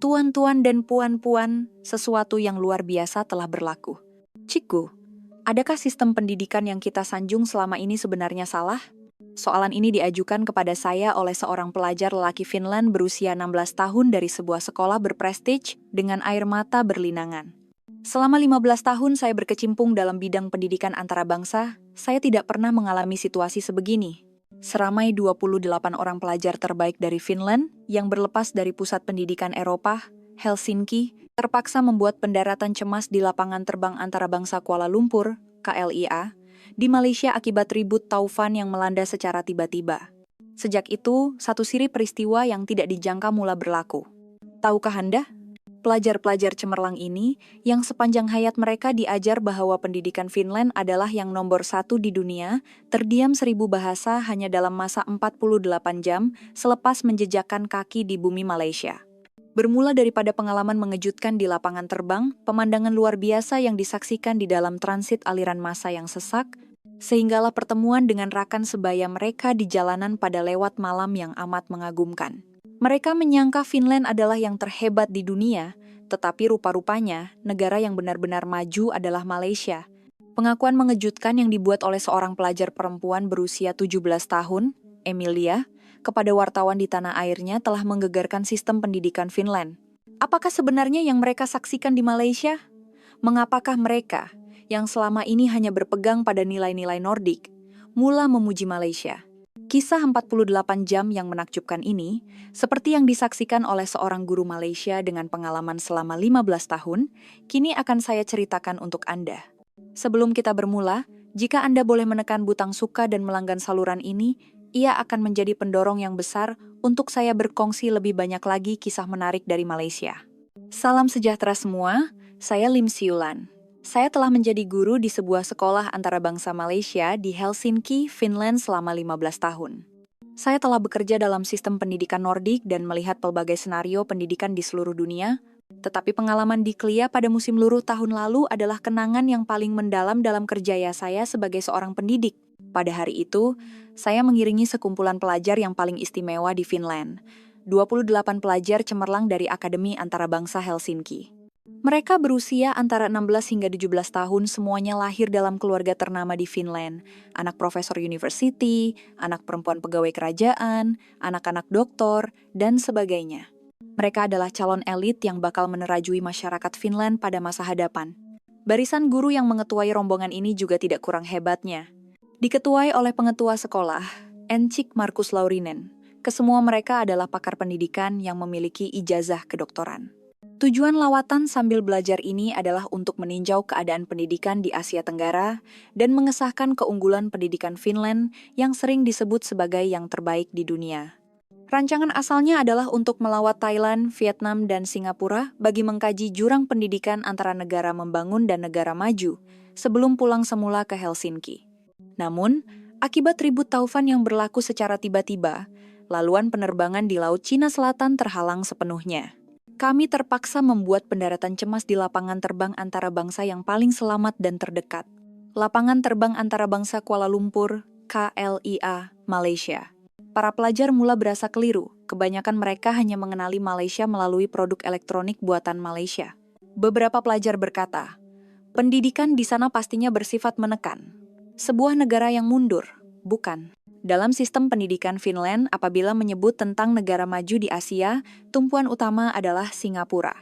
Tuan-tuan dan puan-puan, sesuatu yang luar biasa telah berlaku. Cikgu, adakah sistem pendidikan yang kita sanjung selama ini sebenarnya salah? Soalan ini diajukan kepada saya oleh seorang pelajar lelaki Finland berusia 16 tahun dari sebuah sekolah berprestige dengan air mata berlinangan. Selama 15 tahun saya berkecimpung dalam bidang pendidikan antarabangsa, saya tidak pernah mengalami situasi sebegini. Seramai 28 orang pelajar terbaik dari Finland yang berlepas dari pusat pendidikan Eropa, Helsinki, terpaksa membuat pendaratan cemas di lapangan terbang antarabangsa Kuala Lumpur, KLIA, di Malaysia akibat ribut taufan yang melanda secara tiba-tiba. Sejak itu, satu siri peristiwa yang tidak dijangka mula berlaku. Tahukah Anda? Pelajar-pelajar cemerlang ini, yang sepanjang hayat mereka diajar bahwa pendidikan Finland adalah yang nomor 1 di dunia, terdiam 1000 bahasa hanya dalam masa 48 jam selepas menjejakkan kaki di bumi Malaysia. Bermula daripada pengalaman mengejutkan di lapangan terbang, pemandangan luar biasa yang disaksikan di dalam transit aliran massa yang sesak, sehinggalah pertemuan dengan rakan sebaya mereka di jalanan pada lewat malam yang amat mengagumkan. Mereka menyangka Finland adalah yang terhebat di dunia, tetapi rupa-rupanya negara yang benar-benar maju adalah Malaysia. Pengakuan mengejutkan yang dibuat oleh seorang pelajar perempuan berusia 17 tahun, Emilia, kepada wartawan di tanah airnya telah menggegarkan sistem pendidikan Finland. Apakah sebenarnya yang mereka saksikan di Malaysia? Mengapakah mereka, yang selama ini hanya berpegang pada nilai-nilai Nordik, mula memuji Malaysia? Kisah 48 jam yang menakjubkan ini, seperti yang disaksikan oleh seorang guru Malaysia dengan pengalaman selama 15 tahun, kini akan saya ceritakan untuk Anda. Sebelum kita bermula, jika Anda boleh menekan butang suka dan melanggan saluran ini, ia akan menjadi pendorong yang besar untuk saya berkongsi lebih banyak lagi kisah menarik dari Malaysia. Salam sejahtera semua, saya Lim Siulan. Saya telah menjadi guru di sebuah sekolah antarabangsa Malaysia di Helsinki, Finland selama 15 tahun. Saya telah bekerja dalam sistem pendidikan Nordik dan melihat pelbagai senario pendidikan di seluruh dunia, tetapi pengalaman di KLIA pada musim luruh tahun lalu adalah kenangan yang paling mendalam dalam kerjaya saya sebagai seorang pendidik. Pada hari itu, saya mengiringi sekumpulan pelajar yang paling istimewa di Finland, 28 pelajar cemerlang dari Akademi Antarabangsa Helsinki. Mereka berusia antara 16 hingga 17 tahun, semuanya lahir dalam keluarga ternama di Finland. Anak profesor university, anak perempuan pegawai kerajaan, anak-anak doktor, dan sebagainya. Mereka adalah calon elit yang bakal menerajui masyarakat Finland pada masa hadapan. Barisan guru yang mengetuai rombongan ini juga tidak kurang hebatnya. Diketuai oleh pengetua sekolah, Encik Markus Laurinen. Kesemua mereka adalah pakar pendidikan yang memiliki ijazah kedoktoran. Tujuan lawatan sambil belajar ini adalah untuk meninjau keadaan pendidikan di Asia Tenggara dan mengesahkan keunggulan pendidikan Finland yang sering disebut sebagai yang terbaik di dunia. Rancangan asalnya adalah untuk melawat Thailand, Vietnam, dan Singapura bagi mengkaji jurang pendidikan antara negara membangun dan negara maju sebelum pulang semula ke Helsinki. Namun, akibat ribut taufan yang berlaku secara tiba-tiba, laluan penerbangan di Laut Cina Selatan terhalang sepenuhnya. Kami terpaksa membuat pendaratan cemas di lapangan terbang antarabangsa yang paling selamat dan terdekat. Lapangan terbang antarabangsa Kuala Lumpur, KLIA, Malaysia. Para pelajar mula berasa keliru, kebanyakan mereka hanya mengenali Malaysia melalui produk elektronik buatan Malaysia. Beberapa pelajar berkata, pendidikan di sana pastinya bersifat menekan. Sebuah negara yang mundur, bukan? Dalam sistem pendidikan Finland, apabila menyebut tentang negara maju di Asia, tumpuan utama adalah Singapura.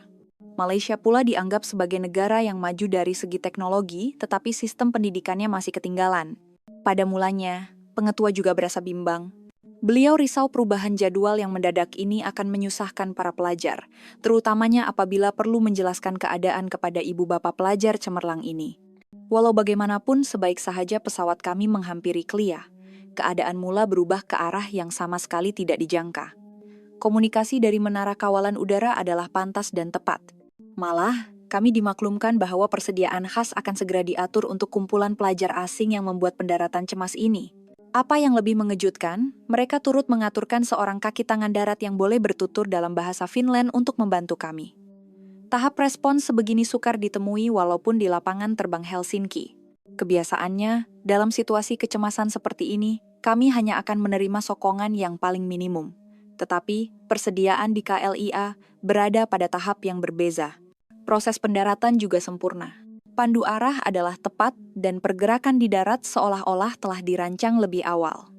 Malaysia pula dianggap sebagai negara yang maju dari segi teknologi, tetapi sistem pendidikannya masih ketinggalan. Pada mulanya, pengetua juga berasa bimbang. Beliau risau perubahan jadwal yang mendadak ini akan menyusahkan para pelajar, terutamanya apabila perlu menjelaskan keadaan kepada ibu bapa pelajar cemerlang ini. Walau bagaimanapun, sebaik sahaja pesawat kami menghampiri KLIA. Keadaan mula berubah ke arah yang sama sekali tidak dijangka. Komunikasi dari menara kawalan udara adalah pantas dan tepat. Malah, kami dimaklumkan bahwa persediaan khas akan segera diatur untuk kumpulan pelajar asing yang membuat pendaratan cemas ini. Apa yang lebih mengejutkan, mereka turut mengaturkan seorang kaki tangan darat yang boleh bertutur dalam bahasa Finland untuk membantu kami. Tahap respons sebegini sukar ditemui walaupun di lapangan terbang Helsinki. Kebiasaannya, dalam situasi kecemasan seperti ini, kami hanya akan menerima sokongan yang paling minimum. Tetapi, persediaan di KLIA berada pada tahap yang berbeza. Proses pendaratan juga sempurna. Pandu arah adalah tepat dan pergerakan di darat seolah-olah telah dirancang lebih awal.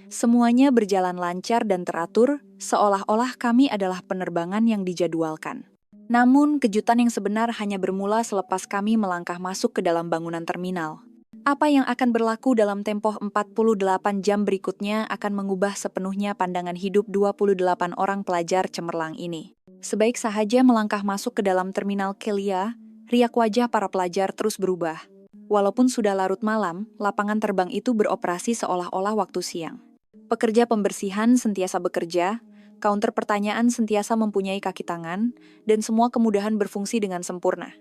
Semuanya berjalan lancar dan teratur, seolah-olah kami adalah penerbangan yang dijadwalkan. Namun, kejutan yang sebenar hanya bermula selepas kami melangkah masuk ke dalam bangunan terminal. Apa yang akan berlaku dalam tempo 48 jam berikutnya akan mengubah sepenuhnya pandangan hidup 28 orang pelajar cemerlang ini. Sebaik sahaja melangkah masuk ke dalam terminal Kelia, riak wajah para pelajar terus berubah. Walaupun sudah larut malam, lapangan terbang itu beroperasi seolah-olah waktu siang. Pekerja pembersihan sentiasa bekerja, counter pertanyaan sentiasa mempunyai kaki tangan, dan semua kemudahan berfungsi dengan sempurna.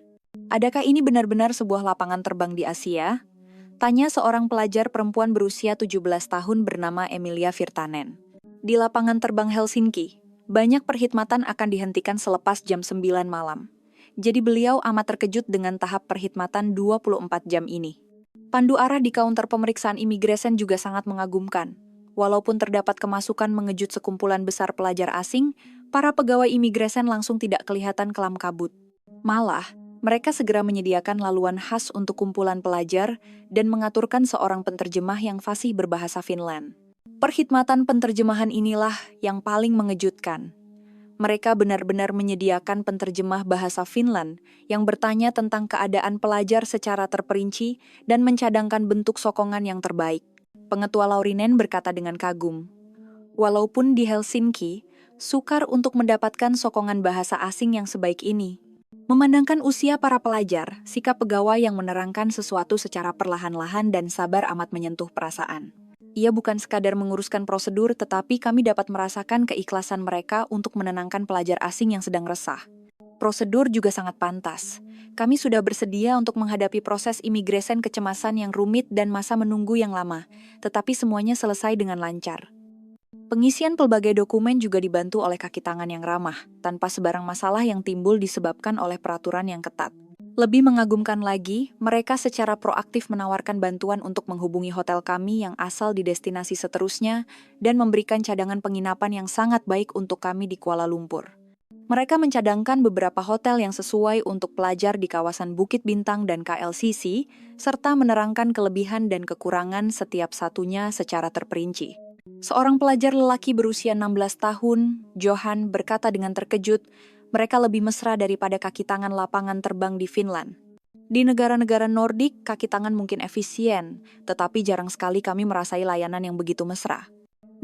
Adakah ini benar-benar sebuah lapangan terbang di Asia? Tanya seorang pelajar perempuan berusia 17 tahun bernama Emilia Virtanen. Di lapangan terbang Helsinki, banyak perkhidmatan akan dihentikan selepas jam 9 malam. Jadi beliau amat terkejut dengan tahap perkhidmatan 24 jam ini. Pandu arah di kaunter pemeriksaan imigresen juga sangat mengagumkan. Walaupun terdapat kemasukan mengejut sekumpulan besar pelajar asing, para pegawai imigresen langsung tidak kelihatan kelam kabut. Malah, mereka segera menyediakan laluan khas untuk kumpulan pelajar dan mengaturkan seorang penterjemah yang fasih berbahasa Finland. Perkhidmatan penterjemahan inilah yang paling mengejutkan. Mereka benar-benar menyediakan penterjemah bahasa Finland yang bertanya tentang keadaan pelajar secara terperinci dan mencadangkan bentuk sokongan yang terbaik. Pengetua Laurinen berkata dengan kagum, "Walaupun di Helsinki, sukar untuk mendapatkan sokongan bahasa asing yang sebaik ini." Memandangkan usia para pelajar, sikap pegawai yang menerangkan sesuatu secara perlahan-lahan dan sabar amat menyentuh perasaan. Ia bukan sekadar menguruskan prosedur, tetapi kami dapat merasakan keikhlasan mereka untuk menenangkan pelajar asing yang sedang resah. Prosedur juga sangat pantas. Kami sudah bersedia untuk menghadapi proses imigresen kecemasan yang rumit dan masa menunggu yang lama, tetapi semuanya selesai dengan lancar. Pengisian pelbagai dokumen juga dibantu oleh kaki tangan yang ramah, tanpa sebarang masalah yang timbul disebabkan oleh peraturan yang ketat. Lebih mengagumkan lagi, mereka secara proaktif menawarkan bantuan untuk menghubungi hotel kami yang asal di destinasi seterusnya dan memberikan cadangan penginapan yang sangat baik untuk kami di Kuala Lumpur. Mereka mencadangkan beberapa hotel yang sesuai untuk pelajar di kawasan Bukit Bintang dan KLCC, serta menerangkan kelebihan dan kekurangan setiap satunya secara terperinci. Seorang pelajar lelaki berusia 16 tahun, Johan, berkata dengan terkejut, mereka lebih mesra daripada kaki tangan lapangan terbang di Finland. Di negara-negara Nordik, kaki tangan mungkin efisien, tetapi jarang sekali kami merasai layanan yang begitu mesra.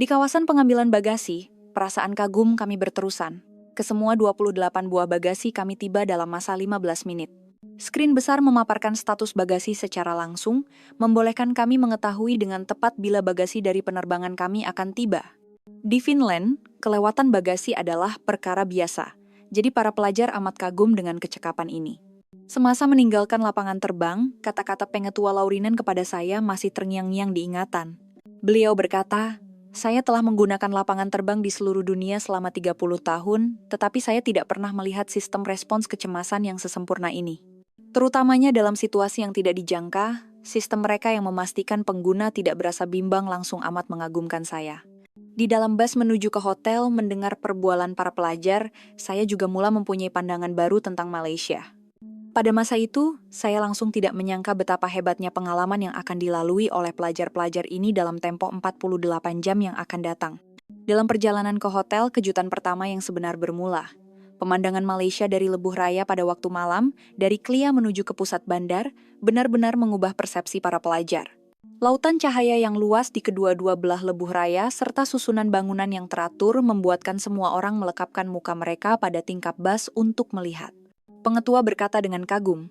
Di kawasan pengambilan bagasi, perasaan kagum kami berterusan. Kesemua 28 buah bagasi kami tiba dalam masa 15 menit. Skrin besar memaparkan status bagasi secara langsung, membolehkan kami mengetahui dengan tepat bila bagasi dari penerbangan kami akan tiba. Di Finland, kelewatan bagasi adalah perkara biasa, jadi para pelajar amat kagum dengan kecekapan ini. Semasa meninggalkan lapangan terbang, kata-kata pengetua Laurinen kepada saya masih terngiang-ngiang diingatan. Beliau berkata, "Saya telah menggunakan lapangan terbang di seluruh dunia selama 30 tahun, tetapi saya tidak pernah melihat sistem respons kecemasan yang sesempurna ini. Terutamanya dalam situasi yang tidak dijangka, sistem mereka yang memastikan pengguna tidak berasa bimbang langsung amat mengagumkan saya." Di dalam bus menuju ke hotel, mendengar perbualan para pelajar, saya juga mula mempunyai pandangan baru tentang Malaysia. Pada masa itu, saya langsung tidak menyangka betapa hebatnya pengalaman yang akan dilalui oleh pelajar-pelajar ini dalam tempo 48 jam yang akan datang. Dalam perjalanan ke hotel, kejutan pertama yang sebenar bermula. Pemandangan Malaysia dari Lebuh Raya pada waktu malam, dari Kelia menuju ke pusat bandar, benar-benar mengubah persepsi para pelajar. Lautan cahaya yang luas di kedua-dua belah Lebuh Raya serta susunan bangunan yang teratur membuatkan semua orang melekapkan muka mereka pada tingkap bus untuk melihat. Pengetua berkata dengan kagum,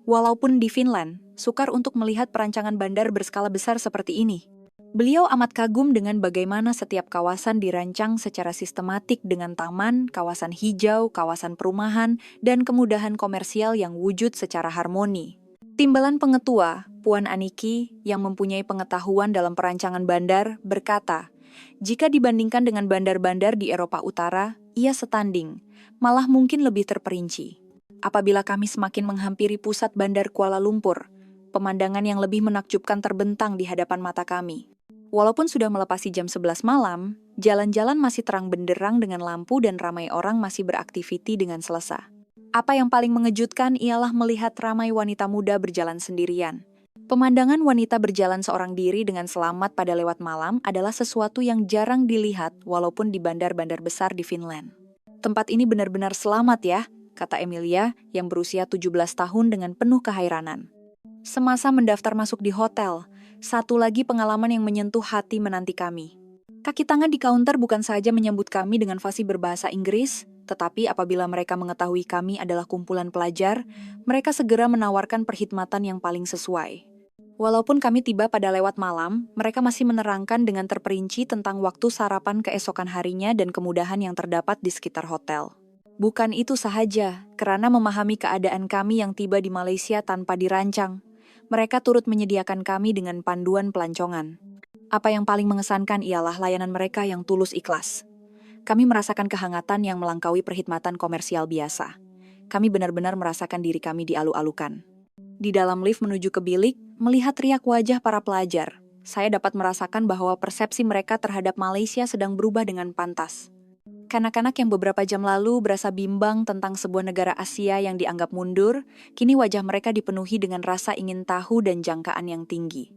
"Walaupun di Finland, sukar untuk melihat perancangan bandar berskala besar seperti ini." Beliau amat kagum dengan bagaimana setiap kawasan dirancang secara sistematik dengan taman, kawasan hijau, kawasan perumahan, dan kemudahan komersial yang wujud secara harmoni. Timbalan pengetua, Puan Aniki, yang mempunyai pengetahuan dalam perancangan bandar, berkata, "Jika dibandingkan dengan bandar-bandar di Eropa Utara, ia setanding, malah mungkin lebih terperinci. Apabila kami semakin menghampiri pusat bandar Kuala Lumpur, pemandangan yang lebih menakjubkan terbentang di hadapan mata kami. Walaupun sudah melepasi jam 11 malam, jalan-jalan masih terang benderang dengan lampu dan ramai orang masih beraktiviti dengan selesa. Apa yang paling mengejutkan ialah melihat ramai wanita muda berjalan sendirian. Pemandangan wanita berjalan seorang diri dengan selamat pada lewat malam adalah sesuatu yang jarang dilihat walaupun di bandar-bandar besar di Finland. Tempat ini benar-benar selamat ya, kata Emilia yang berusia 17 tahun dengan penuh kehairanan. Semasa mendaftar masuk di hotel, satu lagi pengalaman yang menyentuh hati menanti kami. Kaki tangan di kaunter bukan saja menyambut kami dengan fasih berbahasa Inggris, tetapi apabila mereka mengetahui kami adalah kumpulan pelajar, mereka segera menawarkan perkhidmatan yang paling sesuai. Walaupun kami tiba pada lewat malam, mereka masih menerangkan dengan terperinci tentang waktu sarapan keesokan harinya dan kemudahan yang terdapat di sekitar hotel. Bukan itu sahaja, karena memahami keadaan kami yang tiba di Malaysia tanpa dirancang, mereka turut menyediakan kami dengan panduan pelancongan. Apa yang paling mengesankan ialah layanan mereka yang tulus ikhlas. Kami merasakan kehangatan yang melampaui perkhidmatan komersial biasa. Kami benar-benar merasakan diri kami dialu-alukan. Di dalam lift menuju ke bilik, melihat riak wajah para pelajar, saya dapat merasakan bahwa persepsi mereka terhadap Malaysia sedang berubah dengan pantas. Kanak-kanak yang beberapa jam lalu berasa bimbang tentang sebuah negara Asia yang dianggap mundur, kini wajah mereka dipenuhi dengan rasa ingin tahu dan jangkaan yang tinggi.